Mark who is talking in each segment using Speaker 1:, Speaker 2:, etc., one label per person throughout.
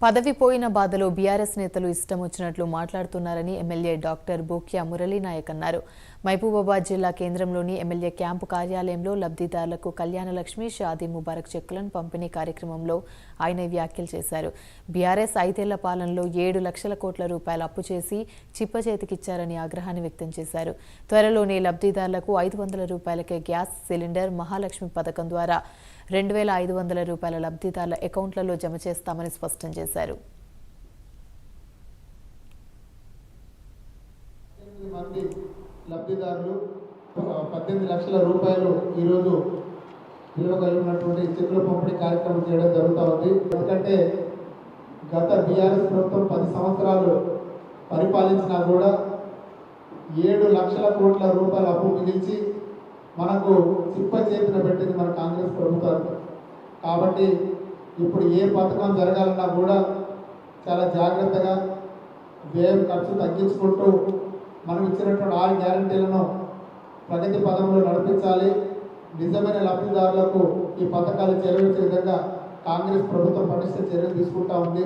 Speaker 1: పదవి పోయిన బాధలో బీఆర్ఎస్ నేతలు ఇష్టం వచ్చినట్లు మాట్లాడుతున్నారని ఎమ్మెల్యే డాక్టర్ బోక్యా మురళీనాయక్ అన్నారు. మహబూబాబాద్ జిల్లా కేంద్రంలోని ఎమ్మెల్యే క్యాంపు కార్యాలయంలో లబ్ధిదారులకు కళ్యాణలక్ష్మి, షాదీ ముబారక్ చెక్కులను పంపిణీ కార్యక్రమంలో ఆయన వ్యాఖ్యలు చేశారు. బీఆర్ఎస్ 5 ఏళ్ల పాలనలో 7 లక్షల కోట్ల రూపాయల అప్పు చేసి చిప్పచేతికిచ్చారని ఆగ్రహాన్ని వ్యక్తం చేశారు. త్వరలోనే లబ్ధిదారులకు 500 రూపాయలకే గ్యాస్ సిలిండర్, మహాలక్ష్మి పథకం ద్వారా 2,500 రూపాయల లబ్ధిదారుల అకౌంట్లలో జమ చేస్తామని స్పష్టం చేశారు.
Speaker 2: మంది లబ్ధిదారులు 18 లక్షల రూపాయలు ఈరోజు విలువ కలిగినటువంటి చెక్కుల పంపిణీ కార్యక్రమం చేయడం జరుగుతూ ఉంది. ఎందుకంటే గత బీఆర్ఎస్ ప్రభుత్వం 10 సంవత్సరాలు పరిపాలించినా కూడా 7 లక్షల కోట్ల రూపాయల అప్పు మిగిల్చి మనకు చిప్ప చేతిన పెట్టింది మన కాంగ్రెస్ ప్రభుత్వం. కాబట్టి ఇప్పుడు ఏ పథకం జరగాలన్నా కూడా చాలా జాగ్రత్తగా వ్యయం ఖర్చు తగ్గించుకుంటూ మనం ఇచ్చినటువంటి 6 గ్యారంటీలను ప్రగతి పదంలో నడిపించాలి. నిజమైన లబ్ధిదారులకు ఈ పథకాలు చేరవేసే విధంగా కాంగ్రెస్ ప్రభుత్వం పటిష్ట చర్యలు తీసుకుంటా ఉంది.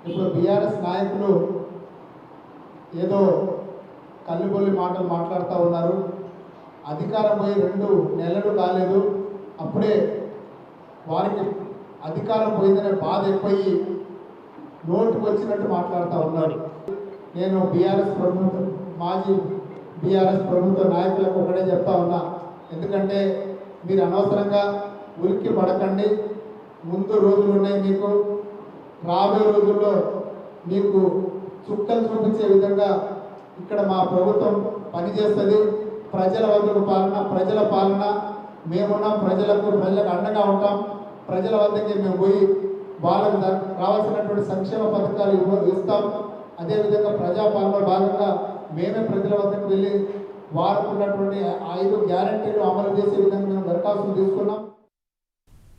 Speaker 2: ఇప్పుడు బీఆర్ఎస్ నాయకులు ఏదో కల్లిబొల్లి మాటలు మాట్లాడుతూ ఉన్నారు. అధికారం పోయి 2 నెలలు కాలేదు, అప్పుడే వారికి అధికారం పోయిందనే బాధ ఎక్కువయ్యి నోటుకు వచ్చినట్టు మాట్లాడుతూ ఉన్నారు. నేను మాజీ బీఆర్ఎస్ ప్రభుత్వ నాయకులకు ఒకటే చెప్తా ఉన్నా, ఎందుకంటే మీరు అనవసరంగా ఉలిక్కి పడకండి. ముందు రోజులు ఉన్నాయి, మీకు రాబోయే రోజుల్లో మీకు చుక్కలు చూపించే విధంగా ఇక్కడ మా ప్రభుత్వం పనిచేస్తుంది. ప్రజల వద్దకు పాలన, ప్రజల పాలన, మేమున్నాం, ప్రజలకు అండగా ఉంటాం. ప్రజల వద్దకి మేము పోయి వాళ్ళకు రావాల్సినటువంటి సంక్షేమ పథకాలు ఇస్తాం. అదేవిధంగా ప్రజాపాలనలో భాగంగా మేమే ప్రజల వద్దకు వెళ్ళి వారికి ఉన్నటువంటి 5 గ్యారంటీలు అమలు చేసే విధంగా మేము దరఖాస్తులు తీసుకున్నాం.